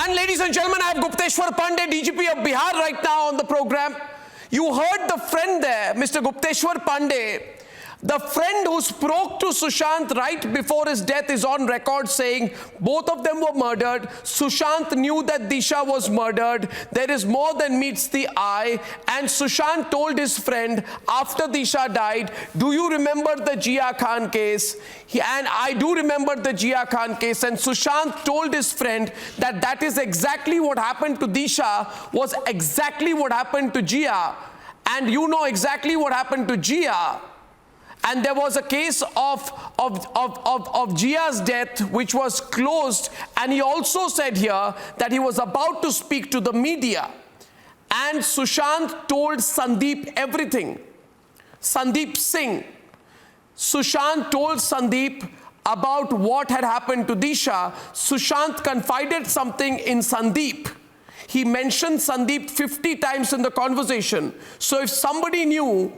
And ladies and gentlemen, I have Gupteshwar Pandey, DGP of Bihar right now on the program. You heard the friend there, Mr. Gupteshwar Pandey. The friend who spoke to Sushant right before his death is on record saying both of them were murdered. Sushant knew that Disha was murdered. There is more than meets the eye. And Sushant told his friend after Disha died, do you remember the Jia Khan case? And I do remember the Jia Khan case. And Sushant told his friend that that is exactly what happened to Disha, was exactly what happened to Jia. And you know exactly what happened to Jia. And there was a case of Jia's death which was closed, and he also said here that he was about to speak to the media. And Sushant told Sandeep everything. Sandeep Singh. Sushant told Sandeep about what had happened to Disha. Sushant confided something in Sandeep. He mentioned Sandeep 50 times in the conversation. So if somebody knew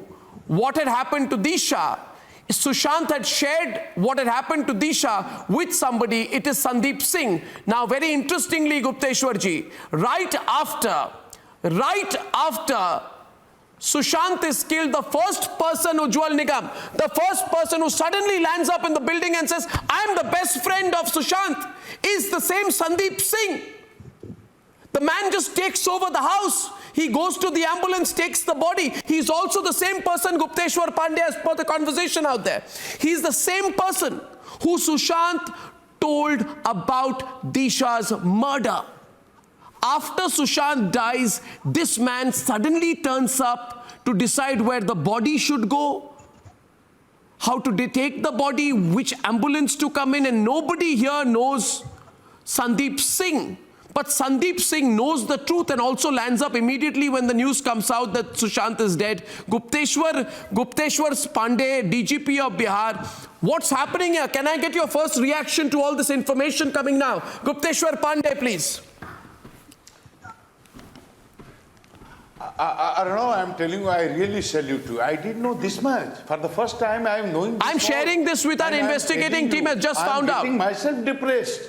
what had happened to Disha, Sushant had shared what had happened to Disha with somebody, it is Sandeep Singh. Now, very interestingly, Gupteshwarji, right after Sushant is killed, the first person, Ujjwal Nigam, the first person who suddenly lands up in the building and says, I'm the best friend of Sushant, is the same Sandeep Singh. The man just takes over the house. He goes to the ambulance, takes the body. He's also the same person, Gupteshwar Pandey, as per the conversation out there. He's the same person who Sushant told about Disha's murder. After Sushant dies, this man suddenly turns up to decide where the body should go, how to take the body, which ambulance to come in, and nobody here knows Sandeep Singh. But Sandeep Singh knows the truth and also lands up immediately when the news comes out that Sushant is dead. Gupteshwar Pandey, DGP of Bihar, what's happening here? Can I get your first reaction to all this information coming now? Gupteshwar Pandey, please. I don't know, I'm telling you, I really salute you. I didn't know this much. For the first time, I am knowing this. I'm sharing this with our investigating team, has just found out. I'm getting myself depressed.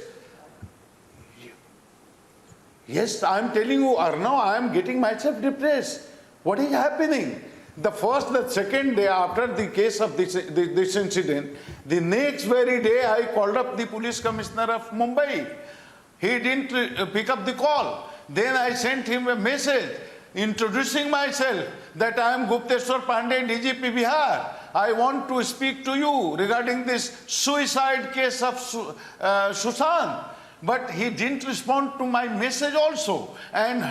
Yes, I'm telling you, Arnav, I'm getting myself depressed. What is happening? The first, the second day after the case of this incident, the next very day I called up the police commissioner of Mumbai. He didn't pick up the call. Then I sent him a message introducing myself that I am Gupteshwar Pandey, DGP Bihar. I want to speak to you regarding this suicide case of Sushant. But he didn't respond to my message also, and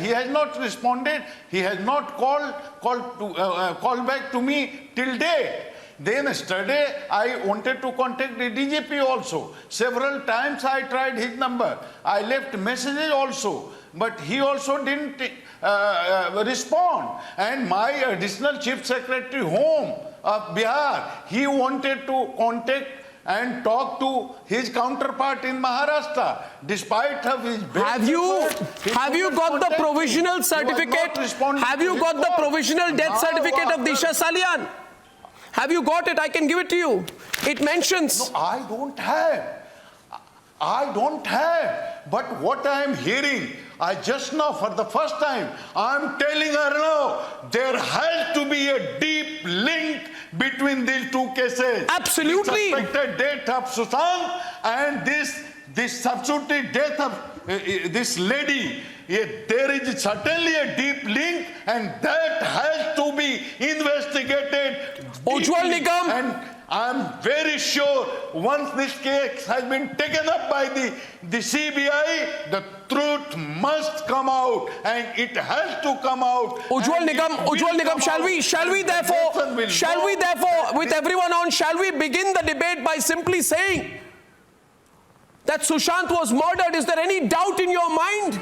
he has not responded. He has not called back to me till date. Then yesterday I wanted to contact the DGP also. Several times I tried his number. I left messages also, but he also didn't respond. And my additional Chief Secretary Home of Bihar, he wanted to contact and talk to his counterpart in Maharashtra, despite of his Have you got the provisional certificate? Have you got the provisional death certificate of Disha Salian? Have you got it? I can give it to you. It mentions. No, I don't have. I don't have. But what I am hearing, I just now for the first time, I am telling Arnav, there has to be a deep link between these two cases. Absolutely. The suspected death of Sushant and this substitute death of this lady. There is certainly a deep link, and that has to be investigated. Ujjwal Nigam. And I'm very sure once this case has been taken up by the CBI, the truth must come out, and it has to come out. Ujjwal Nigam, shall we therefore, with everyone on, shall we begin the debate by simply saying that Sushant was murdered? Is there any doubt in your mind?